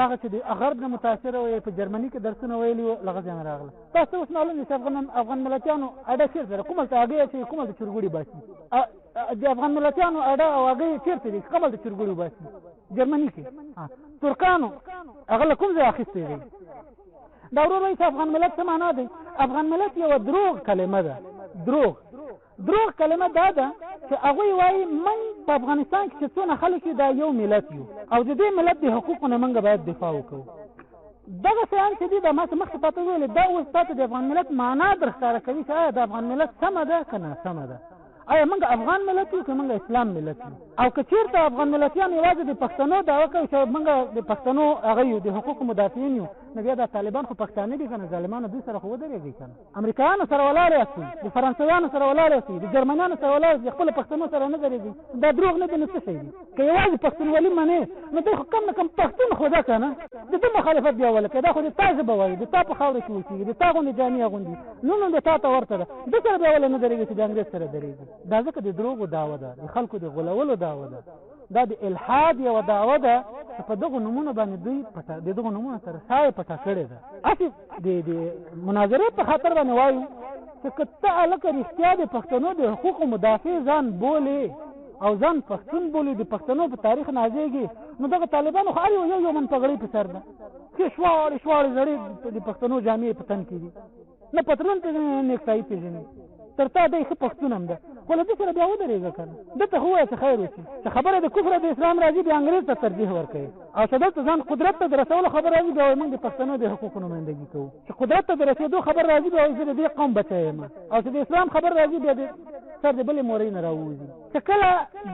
هغه چې د غرب نه متاثره وي په جرمني کې درسونه ویلي وو لغه ځان راغله. تاسو اوس معلوم دي چې افغان ملتیانو اډه چیرته کومه ته هغه چې کومه د چرګوړي باسي د افغان ملتیانو اډه او هغه چیرته دي کومه د چرګوړي باسي جرمني کې. ترکانو هغه کوم ځای اخیستی دی. دا ورور وایي چې افغان ملت څه معنا دی؟ افغان ملت یو دروغ کلمه ده. دروغ کلمه دا ده چې هغوی وایي موږ په افغانستان کې چې څونه خلک دا یو ملت یو او د دې ملت د حقوقو نه موږ باید دفاع وکړو. دغه شیان چې دي دا ما ته مخکې پاته ویلې دا اوس تاته د افغان ملت معنا در ښکاره کوي چې آیا د افغان ملت سمه ده که ناسمه ده. آیا موږ افغان ملت یو که موږ اسلام ملت یو؟ او که چېرته افغان ملتیان یوازې د پښتنو دعوه کوي چې موږ د پښتنو هغه یو د حقوقو مدافعین یو، نو بیا دا طالبان خو پښتانه دي که نه؟ ظالمانو دوی سره خو ودرېږي که نه؟ امریکایانو سره ولاړ یاستئ، د فرانسویانو سره ولاړ یاستئ، د جرمنیانو سره ولاړ یاستئ، خپلو پښتنو سره نه درېږي. دا دروغ نه دي نو څه شی دي؟ که یوازې پښتونولي منې نو دی خو کم نه کم پښتون خو ده که نه؟ د ده مخالفت بیا ولکه دا خو د تا ژبه وایي، د تا په خاوره کې اوسېږي، د تا غوندې جامې اغوندي، نو د تا ته ورته ده، ده سره بیا ولې نه درېږي چې د انګرېز سره درېږي؟ دا ځکه د دروغو دعوه ده، د خلکو د غولولو دعوه ده، دا د الحاد یوه دعوه ده چې په دغو نومونو باندې دوی د دغو نومونو سره سایه پټه کړې ده. هسې د مناظرې په خاطر باندې وایو چې که ته هلکه رښتیا د پښتنو د حقوقو مدافع ځان بولې او ځان پښتون بولي، د پښتنو په تاریخ نازېږي، نو دغه طالبانو خو هر یو من پګړۍ په سر ده، ښې شواړې زړې د پښتنو جامې په تن کې دي، نه پتلون پېژني نه اکسایي پېژني، تر تا دی ښه پښتون هم ده، خو له دې سره بیا ودرېږه که نه؟ دلته خو ووایه چې خیر وشي، چې خبره د کفر د اسلام راځي بیا انګرېز ته ترجیح ورکوي، او چې دلته ځان قدرت ته د رسولو خبر راځي بیا وایي موږ د پښتنو د حقوقو نمایندګي کوو. چې قدرت ته د رسېدو خبر راځي بیا وایي زه د دې قوم بچی یم، او چې د اسلام خبر راځي بیا د سر د بلې مورۍ نه راووځي. چې کله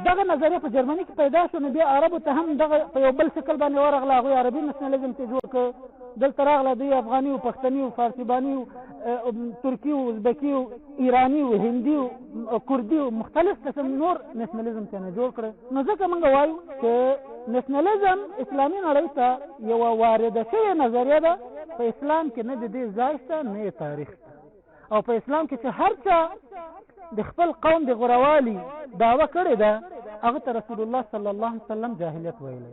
دغه نظریه په جرمني کې پیدا شو نو بیا عربو ته هم دغه په یو بل شکل باندې ورغله، هغوی عربي نشنلزم ته جوړ کړ، دلته راغله دوی افغاني و پښتني و فارسیباني و ترکي و ازبکي و ایراني و هندي و کردي و مختلف قسم نور نشنلزم ته نه جوړ کړه. نو ځکه موږ وایو چې نشنلزم اسلامي نړۍ ته یوه وارده شوې نظریه ده، په اسلام کې نه د دې ځای شته نه یې تاریخ شته، او په اسلام کې چې هر چا د خپل قوم د غوروالي دعوه کړې ده هغه ته رسول الله صلی الله علیه وسلم جاهلیت ویلی.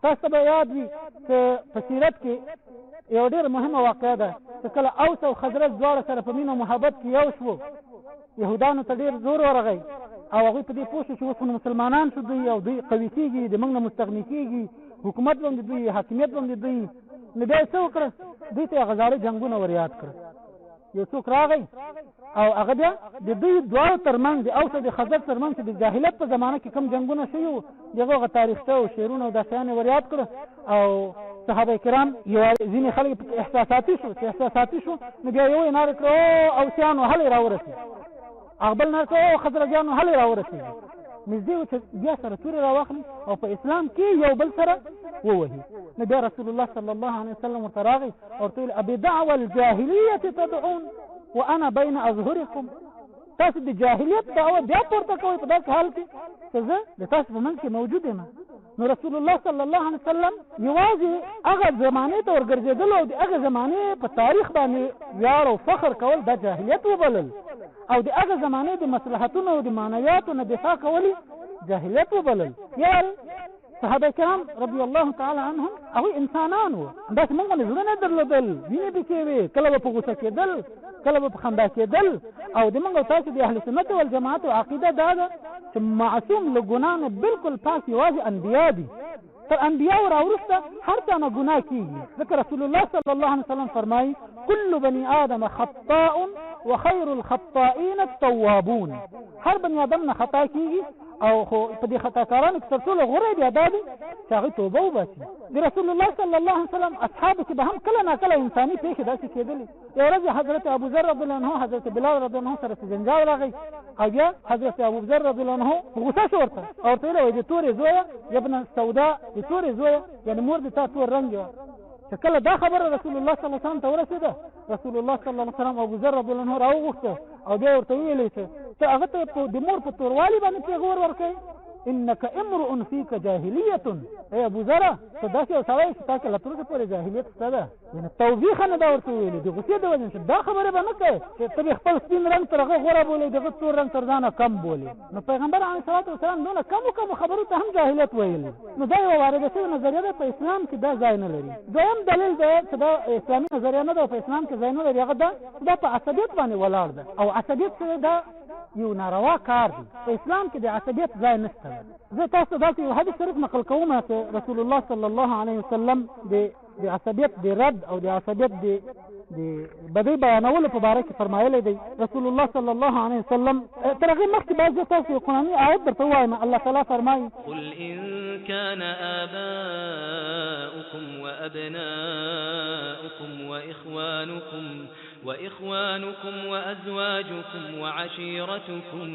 تاسو به یاد وي چې په سیرت کې یو ډېر مهمه واقعه ده چې کله اوس او خزرج دواړه سره په مینه محبت کې یو شو، یهودانو ته ډېر زور ورغی او هغوی په دې پوه شو چې اوس مسلمانان شو دوی او دوی قوي کېږي، د موږ نه مستغني کېږي، حکومت باندې دوی حاکمیت باندې دوی. نو بیا یې څه وکړه؟ دوی ته یې هغه زاړه جنګونه ور یاد کړه. یو څوک راغی او هغه بیا د دوی دواړو ترمنځ د اوس او د خزرج ترمنځ چې د جاهلیت په زمانه کې کوم جنګونه شوي وو د هغو هغه تاریخچه او شعرونه او دا شیان یې ور یاد کړه. او صحابه کرام ځینې خلک احساساتي شو، چې احساساتي شو نو بیا یو یې ناره کړه او اوسیانو هلې راورسېږي، هغه بل ناره کړه او خزرجیانو هلې راورسېږي. نږدې و چې بیا سره تورې راواخلي او په اسلام کې یو بل سره ووهي. نو بیا رسول الله صلی الله علیه وسلم ورته راغی او ورته ویل ابدعوى الجاهلیة تدعون وانا بین اظهرکم، تاسو د جاهلیت دعوه بیا پورته کوئ په داسې حال کې چې زه د تاسو په منځ کې موجود یم. نو رسول الله صلی الله علیه وسلم یوازې هغه زمانې ته ورګرځېدل او د هغه زمانې په تاریخ باندې ویاړ او فخر کول دا جاهلیت وبلل، او د هغه زمانې د مصلحتونو او د معنویاتو نه دفاع کولی جاهلیت وبلل. یار صحابه کرام رضی الله تعالی عنهم هغوی انسانان وو، داسې موږ باندې زړه نه درلودل، وینې پکې وې، کله به په غوسه کېدل کله به په خندا کېدل. او د موږ او تاسو د اهل سنت والجماعت عقیده دا ده چې معصوم له ګناه نه بالکل پاک یوازې انبیا دي، تر انبیاء راوروسته هر چا نه ګناه کېږي. ځکه رسول الله صلی الله علیه وسلم فرمایي کل بني آدم خطاء وخیر الخطائین التوابون، هر بني آدم نه خطا کېږي او خو په دې خطاکارانو کې تر ټولو غوره دی دا دی چې هغوی توبه وباسي. د رسول الله صلی الله علیه وسلم اصحابو کې به هم کله ناکله انساني پېښې داسې کېدلې. یو ورځ حضرت ابوذر رضی الله عنه حضرت بلال رضی الله عنه سره جنجال راغی او بیا حضرت ابوذر رضی الله عنه غوسه شو ورته او ورته ویل د تورې زویه یا ابن سودا، د تورې زویه یعنې مور د تا تور رنګ وه. چې کله دا خبره رسول الله صلی الله علیه وسلم ته ورسېده رسول الله صلی الله علیه وسلم ابوذر رضی الله عنه راوغوښته او بیا ورته ویلې چې ته هغه ته د مور په توروالي باندې پیغور ورکوې انك امرؤ فيك جاهلیت. ای ابو ذر ته داسې یو سړی چې تا کې له تر اوسه پورې جاهلیت شته ده، یعنې توبیخه نه دا ورته ویلې د غوسې د وجې چې دا خبرې به نه کوې چې ته به خپل سپین رنګ تر هغه غوره بولې دغه تور رنګ تر ځانه کم بولې. نو پیغمبر علیه الصلاة والسلام دونه کمو خبرو ته هم جاهلیت ویلي. نو دا یوه وارده شوې نظریه ده، په اسلام کې دا ځای نه لري. دویم دلیل دی چې دا اسلامي نظریه نه ده او په اسلام کې ځای نه لري، هغه دا په عصبیت باندې ولاړ ده، او عصبیت چې دا یو ناروا کار دی. په اسلام کې د عصبیت ځای نشته. زه تاسو ته دلته یو حدیث شریف نقل کوم چې رسول الله صلی الله علیه وسلم د عصبیت د رد او د عصبیت د بدی بیانولو په باره کې فرمایلی دی. رسول الله صلی الله علیه وسلم تر هغې مخکې باید زه تاسو یو قرآني آیت درته ووایم. الله تعالی فرمایي قل إن كان آباؤكم وأبناؤكم وإخوانكم وأزواجكم وعشيرتكم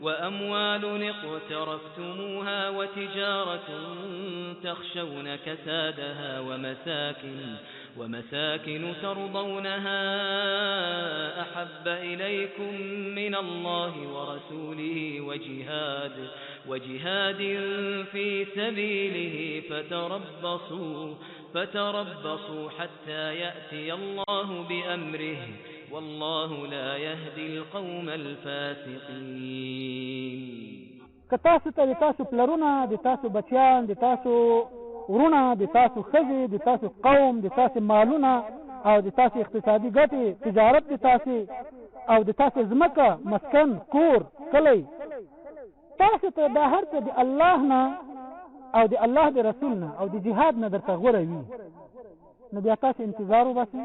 وأموال اقترفتموها وتجارة تخشون كسادها ومساكن ترضونها أحب إليكم من الله ورسوله وجهاد في سبيله فتربصوا حتى يأتي الله بأمره والله لا يهدي القوم الفاسقين. که تاسو ته د تاسو پلرونه، د تاسو بچیان، د تاسو ورونه، د تاسو ښځې، د تاسو قوم، د تاسو مالونه او د تاسو اقتصادي ګټې، تجارت د تاسو او د تاسو ځمکه، مسکن، کور، کلی، تاسو ته دا هر څه د الله نه او د الله د رسول نه او د جهاد نه درته غوره وي، نو بیا تاسو انتظار وباسئ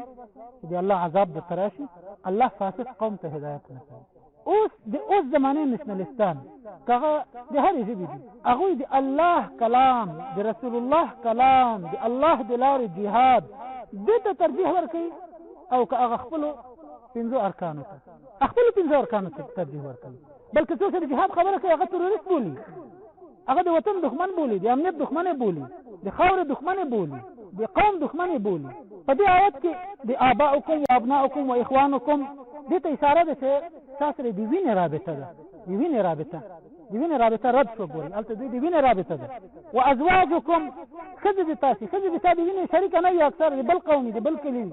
چې د الله عذاب درته راشي. الله فاسق قوم ته هدایت نه کوي. اوس زمانې نشنلستان که هغه د هرې ژبې دي، هغوی د الله کلام، د رسول الله کلام، د الله د لارې جهاد دې ته ترجیح ورکوي، او که هغه خپلو 5 ارکانو ته ترجیح ورکوي. بلکې څوک چې د جهاد خبره کوي هغه تروریست بولي، هغه د وطن دښمن بولي، د امنیت دښمن بولي، د خاورې دښمن بولي، د قوم دښمن بولي. په دې آیت کې د آباؤکم و ابناؤکم و اخوانکم دې ته اشاره ده چې تاسو سره د وینې رابطه ده، د وینې رابطه رد شو. ګورئ هلته دوی د وینې رابطه ده. و ازواجکم ښځې د تاسې د وینې شریکه نه وي، اکثر د بل قومي د بل کلي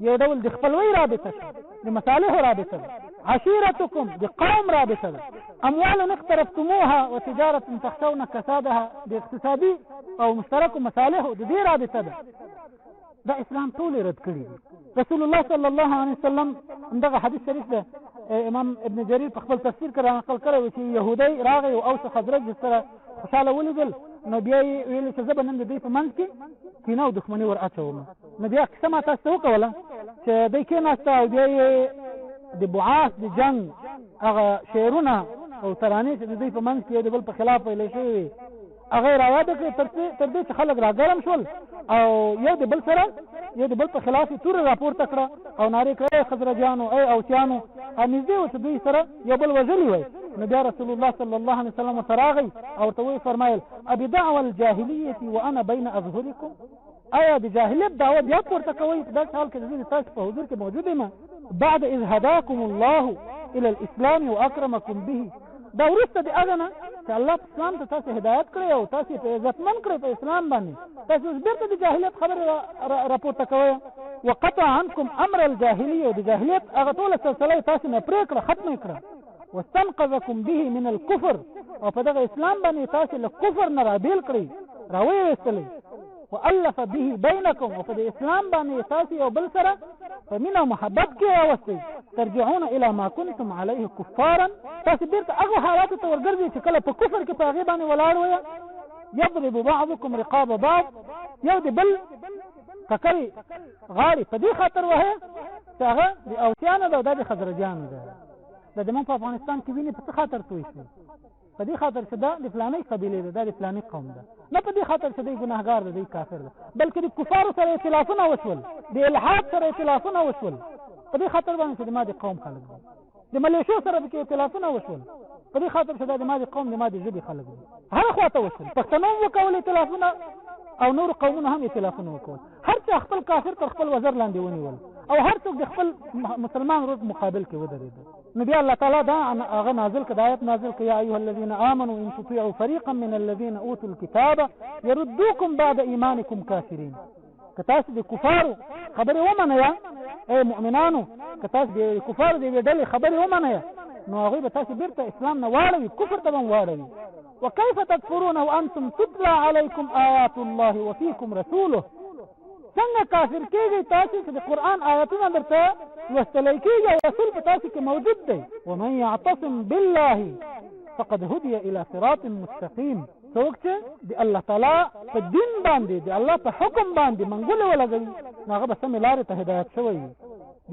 یو ډول د خپلوۍ رابطه شو، د مصالحو رابطه ده. عشیرتکم د قوم رابطه ده. اموال اقترفتموها وتجارة تخشون کسادها د اقتصادي او مشترکو مصالحو د دې رابطه ده. دا اسلام ټول رد کړي. رسول الله صلی الله علیه وسلم دغه حدیث شریف ده امام ابن جریر په خپل تفسیر کې نقل کړی چې يهودي راغی او اوس خضرج سره خوشاله ولیدل، نو بیا یې ویل چې زه به نن د دوی په منځ کې کینه او دښمني ور اچوم. نو بیا کیسه ما تاسو ته وکوله چې دوی کېناسته او بیا یې د بعاث د جنګ هغه شعرونه او ترانې چې د دوی په منځ کې د بل په خلاف ویلې شوي وي هغه یې راواده کړې تر دې چې خلک راګرم شول او یو د بل په خلاف یې توره راپورته کړه او نارې کړه ای خزرجیانو، ای اوسیانو، نږدې و چې دوی سره یو بل وژلي وی. نو بیا رسول الله صلی الله علیه وسلم ورته راغی او ورته ویې فرمایل ابدعوى الجاهلیة وانا بین اظهرکم، آیا د جاهلیت دعوه بیا پورته کوئ په داسې حال کې چې زه تاسو په حضور کې موجود یم بعد اذ هداکم الله الى الاسلام واکرمکم به. دا وروسته د هغه نه چې الله په اسلام ته تاسو هدایت کړی او تاسو په عزتمن کړی په اسلام باندې، تاسو بیرته د جاهلیت خبرې راپورته کوئ. وقطع عنکم امر الجاهلیه، د جاهلیت هغه ټوله سلسله تاسو نه پرې کړه، ختم کړه. واستنقذکم به من الكفر، او په دغه اسلام باندې تاسو له کفر نه رابیل کړی، راویستلی. والف به بینکم، او په اسلام باندې تاسو یو بل سره په مینه او محبت کې راوستئ. ترجعون الى ما كنتم عليه كفارا، تاسو بیرته هغه حالاتو ته ورګرځئ چې کله په کفر کې په هغې باندې ولاړ وی. یضرب بعضکم رقاب بعض، یو د بل ککرې غاړې په دې خاطر وهي چې هغه د اوسیانو ده او دا د خزرجیانو ده. دا زموږ په افغانستان کې وینې په څه خاطر توی شوي؟ په دې خاطر چې دا د فلانۍ قبیلې ده، دا د فلانۍ قوم ده، نه په دې خاطر چې دی ګناهګار ده، دی کافر ده، بلکې د کفارو سره اختلافونه وشول، د الحاد سره اختلافونه وشول په دې خاطر باندې چې د ما د قوم خلک دي، د ملیشو سره پکې اختلافونه وشول په دې خاطر چې دا د ما د قوم د ما د ژبې خلک دي. هر خواته وشول، پښتنو هم وکول اختلافونه او نور قومونه هم اختلافونه وکول، هر چا خپل کافر تر خپل وزر لاندې ونیول او هر څوک د خپل مسلمان ورور مقابل کې ودرېد نو بیا الله تعالی دا هغه نازل کړه آیت نازل کړه یا ایها الذين امنوا ان تطيعوا فريقا من الذين اوتوا الكتاب يردوكم بعد ایمانكم کافرین که تاسو د کفارو خبرې ومنئ اے مؤمنانو که تاسو د کفارو د یوې ډلې خبرې ومنئ نو هغوی به تاسو بیرته اسلام نه واړوي کفر ته به هم واړوي وكيف تكفرون وانتم تتلى عليكم آيات الله وفيكم رسوله څنګه کافر کېږئ تاسو چې د قرآن آیاتونه درته لوستلی کېږي او رسول په تاسو کې موجود دی ومن يعتصم بالله فقد هدي الى صراط مستقيم څوک چې د الله تعالی په دین باندې د الله په حکم باندې منګولې ولګوي نو هغه به سمې لارې ته هدایت شوی وي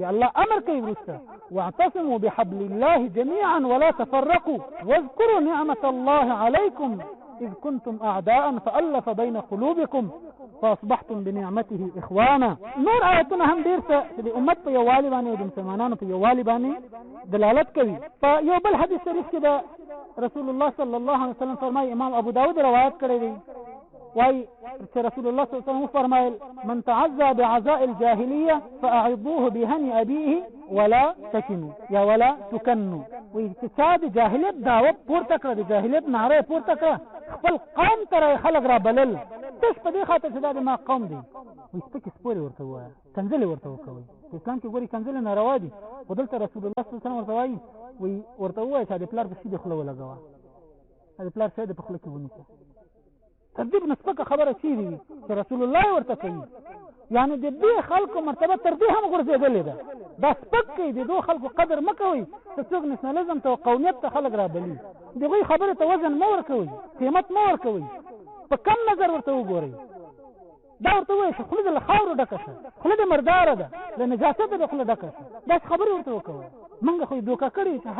د الله امر کوي وروسته واعتصموا بحبل الله جميعا ولا تفرقوا واذكروا نعمة الله عليكم إذ كنتم أعداء فألف بين قلوبكم فأصبحتم بنعمته إخوانا نور آیتونه هم ډېر څه چې د امت په یووالي باندې او د مسلمانانو په یووالي باندې دلالت کوي په یو بل حدیث شریف کې د رسول الله صلی الله علیه وسلم فرمایي امام ابو داود روایت کړی دی وای چې رسول الله صلی الله علیه وسلم فرمایل من تعزى بعزاء الجاهليه فاعظوه بهني ابيه ولا تكنوا یا ولا تكنوا وای چې چا د جاهلیت دعوت پورته کړ د جاهلیت ناره پورته کړ خپل قوم تر خلق را بلل تاسو په دې خاطر چې دا د ما قوم دی وای سپکې سپورې ورته وایي کنځلې ورته وکوي په اسلام کې ګوري کنځلې ناروا دي خو دلته رسول الله صلی الله علیه وسلم ورته وایي وای ورته وایي چې د پلار په سیده خوله ولګوه د پلار سیده په خوله کې ونیسه تردیب نسبکه خبره چیرې چې رسول الله ورته کوي یعنی د دې خلکو مرتبه تر دې هم غورځېدلې ده دا سپک کوي د دو خلکو قدر مه کوئ چې څوک نشنالیزم ته او قومیت ته خلک را بلي د هغوی خبرې ته وزن مه ورکوئ قیمت مه ورکوئ په کم نظر ورته وګورئ دا ورته وایي چې خوله دې له خاورو ډکه شه خوله دې مرداره ده له نجاسته دې خوله ډکه شه داسې خبرې ورته وکوئ موږ خو یې دوکه کړي چې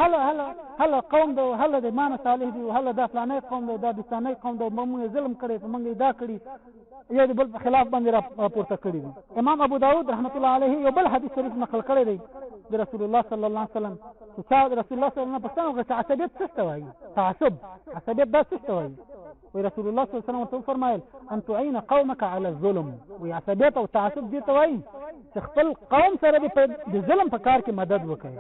هله قوم دی هله د مانه صالح دی هله دا فلانی قوم دی دا بستانی قوم دی موږ ظلم کړی په موږ یې دا کړي یو د بل په خلاف باندې راپورته کړي دي امام ابو داود رحمت الله علیه یو بل حدیث شریف نقل کړی دی د رسول الله صلی الله علیه وسلم چې چا د رسول الله صلی الله علیه وسلم پوښتنه وکړه چې عصبیت څه ته وایي تعصب عصبیت دا څه ته وایي وی رسول الله صلی الله علیه وسلم ورته فرمایل ان تعین قومک علی الظلم وی عصبیت او تعصب دې ته وایي چې خپل قوم سره د ظلم په کار کې مدد وکړي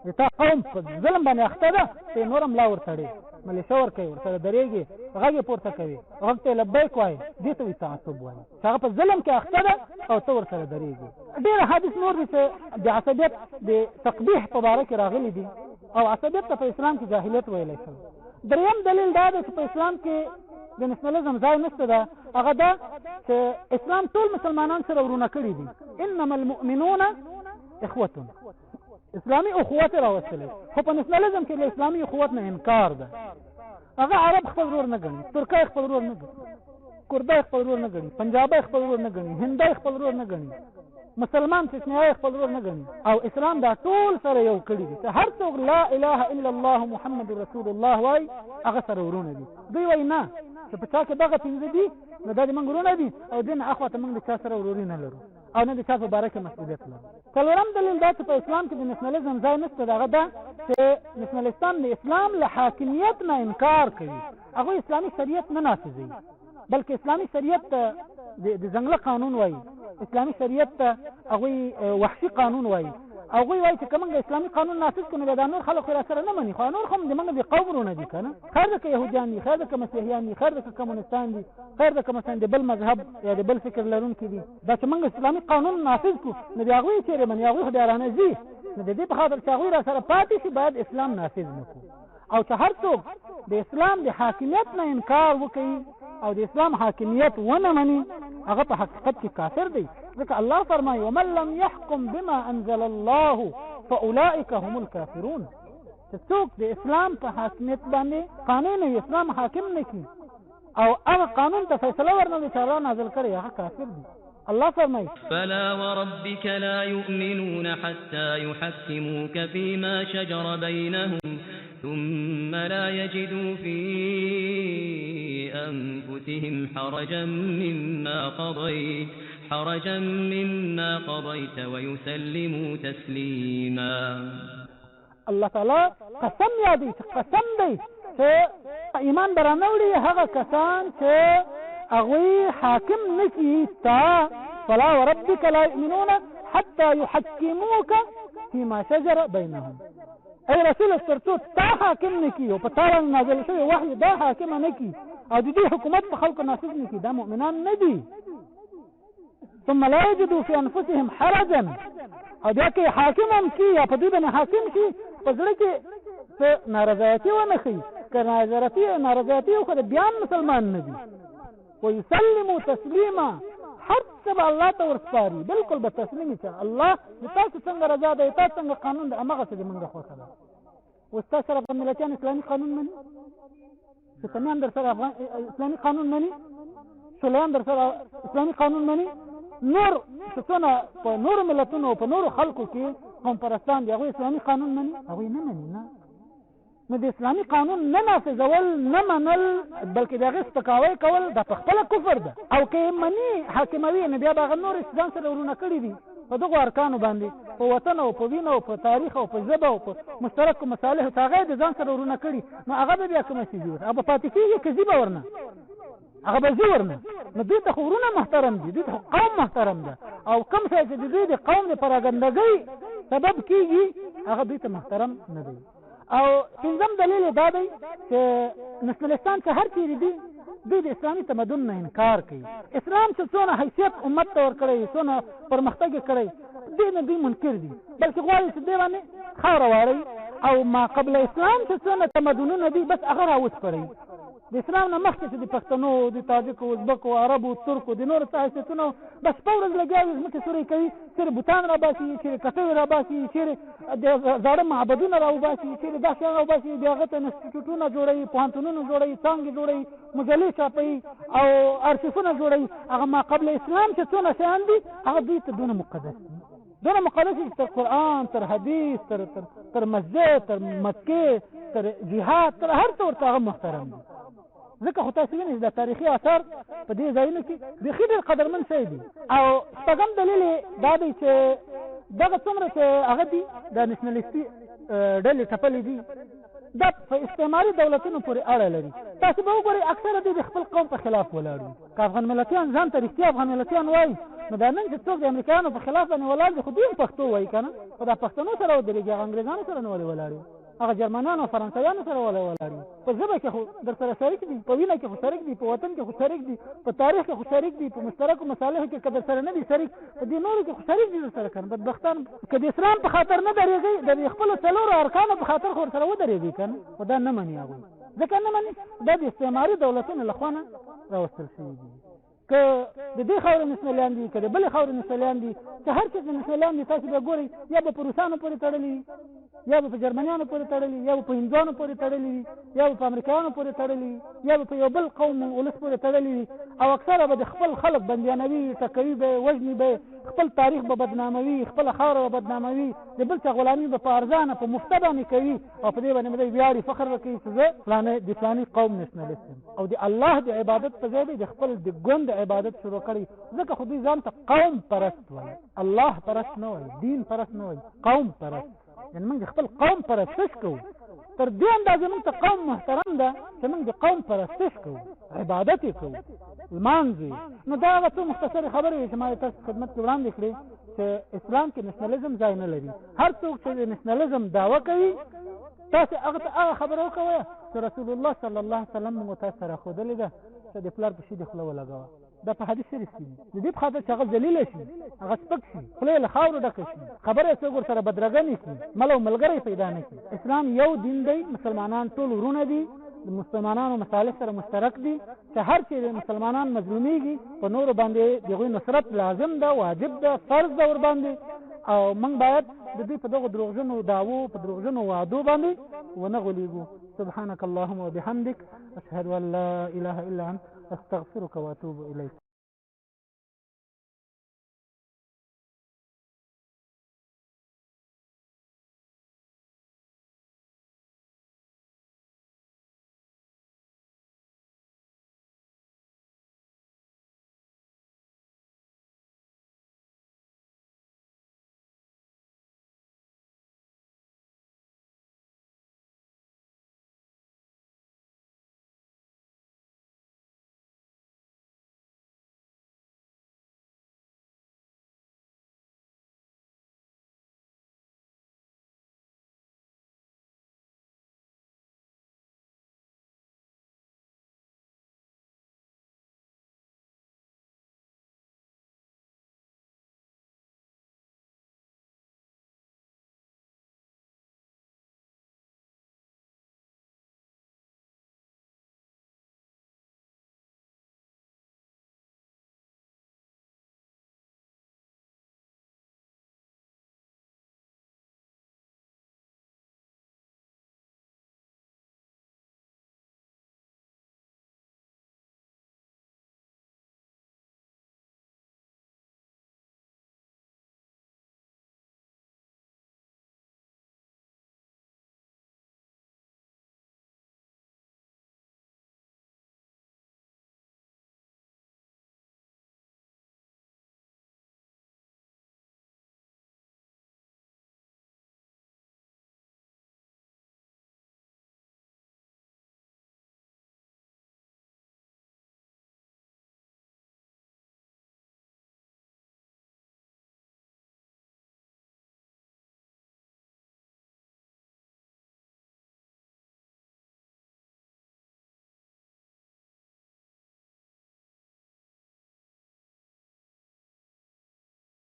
د تا قوم په ظلم باندې اخته ده ته نورم لا ورتړي ملیشه ورکوي ورسره درېږي غږ یې پورته کوي غږ ته لبیک وایي دې ته وایي تعصب وایي چې هغه په ظلم کې اخته ده او ته ورسره درېږي ډېر حدیث نور دي چې د عصبیت د تقبیح په باره کې راغلي دي او عصبیت ته په اسلام کې جاهلیت ویلی شوی دریم دلیل دا ده چې په اسلام کې د نشنلزم ځای نشته ده هغه ده چې اسلام ټول مسلمانان سره ورونه کړي دي انما المؤمنون اخوة اسلامي اخوت راوستلی خو په نشنلزم کې د اسلامي اخوت نه انکار ده هغه عرب خپل ورور نه ګڼي ترکای خپل ورور نه ګڼي کردای خپل ورور نه ګڼي پنجابی خپل ورور نه ګڼي هندی خپل ورور نه ګڼي مسلمان چشمیای خپل ورور نه ګڼي او اسلام دا ټول سره یو کړي دي چې هر څوک لا اله الا الله محمد رسول الله وای هغه سره ورونه دي دوی وای نه چې په چا کې دغه پنځه دي نو دا د موږ ورونه دي او دین اخوا ته موږ د چا سره وروري نه لرو او نه د چا په باره کې مسؤلیت لرو څلورم دلیل دا چې په اسلام کې د نشنلزم ځای نشته د هغه ده چې نشنلستان د اسلام له حاکمیت نه انکار کوي هغوی اسلامي شریعت نه نافذوي بلکې اسلامي شریعت د ځنګله قانون وایي اسلامي شریعت ته هغوی وحشي قانون وایي هغوی وایي چې که موږ اسلامي قانون نافذ کړو نو دا نور خلک خو راسره نه مني خو نور خو د موږ د قوم ورونه دي که نه خیر ده که یهودیان دي خیر ده که مسیحیان دي خیر ده که کمونستان دي خیر ده که مثلا د بل مذهب یا د بل فکر لرونکي دي دا چې موږ اسلامي قانون نافذ کړو نو د هغوی چېرې مني هغوی خو بیا رانه ځي نو د دې په خاطر چې هغوی راسره پاتې شي باید اسلام نافذ نه کړو او چې هر څوک د اسلام د حاکمیت نه انکار وکړي او د اسلام حاکمیت ونه مني هغه په حقیقت کې کافر دی ځکه الله فرمایي ومن لم يحكم بما انزل الله فاولئك هم الكافرون چې څوک د اسلام په حاکمیت باندې قانون اسلام حاکم نه کړي او هغه قانون ته فیصله ورنه چې الله نازل کړي هغه کافر دی الله فرمایي فلا وربك لا يؤمنون حتى يحكموك فيما شجر بينهم ثم لا يجدوا في أنفسهم حرجا مما قضيت ويسلموا تسليما الله تعالی قسم یادی قسم دی چې ایمان برانوړي هغه کسان چې هغوی حاکم نکي تا فلا وربك لا يؤمنون حتى يحكموك فيما شجر بينهم. ای رسول ترڅو تا حاکم نکی او په تا باندې نازل شوی وحی دا حاکم نکی او د دې حکومت په خلکو نافذ نکی، دا مؤمنان نه دي. ثم لا يجدوا في انفسهم حرجا، او بیا کې حاکم هم کی یا په دې باندې حاکم شي په زړه کې څه نارضایتي ونه ښي، که نارضایتي وښه بیا هم مسلمان نه دي. ويسلموا تسلیما، هر څه به الله ته ورسپاري، بلکل به تسلیم شي. الله د تاسو څنګه رضا دی، تاسو څنګه قانون دی، همغسې د موږ خوښه ده. اوس تاسو سره افغان ملتیان اسلامي قانون مني، ستمیان در سره اسلامي قانون مني، سولیان در سره اسلامي قانون مني، نور څونه په نورو ملتونو او په نورو خلکو کې قوم پرستان دي، هغوی اسلامي قانون مني؟ هغوی نه مني. نه، نو د اسلامي قانون نه نافذول، نه منل، بلکې د هغې سپکاوی کول دا په خپله کفر ده. او که یې مني حاکموي، نو بیا به هغه نور ځان سره ورونه کړي دي په دغو ارکانو باندې، په وطن او په وینه او په تاریخ او په ژبه او په مشترکو مصالحو، هغه یې د ځان سره ورونه کړي، نو هغه به بیا کومه شي هغه به پاتې کېږي که ځي به ورنه، هغه به ځي ورنه. نو دوی ته خو ورونه محترم دي، دوی ته قوم محترم ده، او کوم شی چې د دوی د قوم د پراګندګۍ سبب کېږي هغه دوی ته محترم نه دی. او پنځم دلیل دا دی چې نسلستان چې هر چیرې دي دوی د اسلامي تمدن نه انکار کوي. اسلام چې څونه حیثیت امت ته ورکړی، څونه پرمختګ یې کړی، دې نه دوی منکر دي، بلکې غواړي چې دې باندې خاوره واړوي، او ما قبل اسلام چې څونه تمدنونه دي بس هغه راوسپړوي. د اسلام نه مخکې چې د پښتنو، د تاجکو، ازبکو، عربو، ترکو، د نورو حیثیتونو بس په ورځ لګیا وي، ځمکې سورې کوي، چېرې بوتان راباسي، چېرې کټوې راباسي، چېرې د زاړه معبدونه راوباسي، چېرې دا شیان راوباسي، بیا هغه ته انسټیټوټونه جوړوي، پوهنتونونه جوړوي، څانګې جوړوي، مجلې چاپوي او ارشیفونه جوړوي. هغه ما قبل اسلام چې څونه شیان دي هغه دوی ته دونه مقدس دي، دونه مقدس دي، تر قرآن، تر حدیث، تر مسجد، تر مکې، تر جهاد، تر هر څه ورته هغه محترم دي. ځکه خو تاسو وینئ د تاریخي آثار په دې ځایونو کې بیخي ډېر قدرمن شی دي. او شپږم دلیل دا دی چې دغه څومره چې هغه دي د نېشنلستي ډلې ټپلې دي دا په استعماري دولتونو پورې اړه لري. تاسو به وګورئ اکثره دوی د خپل قوم په خلاف ولاړ دي. که افغان ملتیان ځان ته رښتیا افغان ملتیان وایي، نو دا نن چې څوک د امریکایانو په خلاف باندې ولاړ دي، خو دوی هم پښتو وایي که نه، خو دا پښتنو سره ودرېږي، هغه انګرېزانو سره نه ولې ولاړ وي، هغه جرمنانو او فرانسویانو سره ولې ولاړ وي. په ژبه کې خو در سره شریک دي، په وینه کې خو شریک دي، په وطن کې خو شریک دي، په تاریخ کې خو شریک دي، په مشترکو مصالحو کې که در سره نه دي شریک، په دې نورو کې خو شریک دي در سره که نه. بدبختان که د اسلام په خاطر نه درېږئ، د خپلو څلورو ارکانو په خاطر خو ورسره ودرېږئ که نه، خو دا نه مني هغوی، ځکه نه مني دا د استعماري دولتونو له خوا نه راوستل شوي دي. که د دې خاورې نسلیان دي، که د بلې خاورې نسلیان دي، که هر څه نسلیان دي، تاسو به ګورئ یا به په روسانو پورې تړلي وي، یا به په جرمنیانو پورې تړلي وي، یا به په هندوانو پورې تړلي وي، یا به په امریکایانو پورې تړلي وي، یا به په یو بل قوم ولس پورې تړلي وي، او اکثره به د خپل خلک بندیانوي، ټکوي به، وژني به، خپل تاریخ به بدناموي، خپله خاوره به بدناموي، د بل چا غلامي به په ارزانه په مفته باندې کوي، او په دې باندې به دی ویاړي، فخر به کوي چې زه د فلاني قوم نېشنلست یم، او د الله د عبادت په ځای د خپل د ګوند عبادت شروع کړي. ځکه خو دوی ځان ته قوم پرست وایي، الله پرست نه وایي، دین پرست نه وایي، قوم پرست. یعنې موږ د خپل قوم پرستش کوو، تر دې اندازې موږ ته قوم محترم ده چې موږ د قوم پرستش کوو، عبادت یې کوو، لمانځو. نو دا هغه څو مختصرې خبرې وې چې ما تاسو خدمت کې وړاندې کړې چې اسلام کې نېشنلزم ځای نه لري. هر څوک چې د نېشنلزم دعوه کوي تاسو هغه ته هغه خبره وکوئ چې رسول الله صلی الله علیه وسلم موږ تاسو سره ښودلې ده چې د پلار په شي د خوله ولګوه. دا په حدیث شریف کې د دې په خاطر چې هغه ذلیله شي، هغه سپک شي، خوله یې له خاورو ډکه شي، خبره یې څوک ورسره بدرګه نه کړي، مل او ملګری پیدا نه کړي. اسلام یو دین دی، مسلمانان ټول ورونه دي، د مسلمانانو مصالح سره مشترک دي، چې هر چې مسلمانان مظلومیږي په نورو باندې د هغوی نصرت لازم ده، واجب ده، فرض ده ورباندې، او موږ باید د دوی په دغو دروغجنو دعوو، په دروغجنو وعدو باندې ونه غولېږو. سبحانك اللهم وبحمدك، اشهد ان لا اله الا انت، استغفرك واتوب اليك.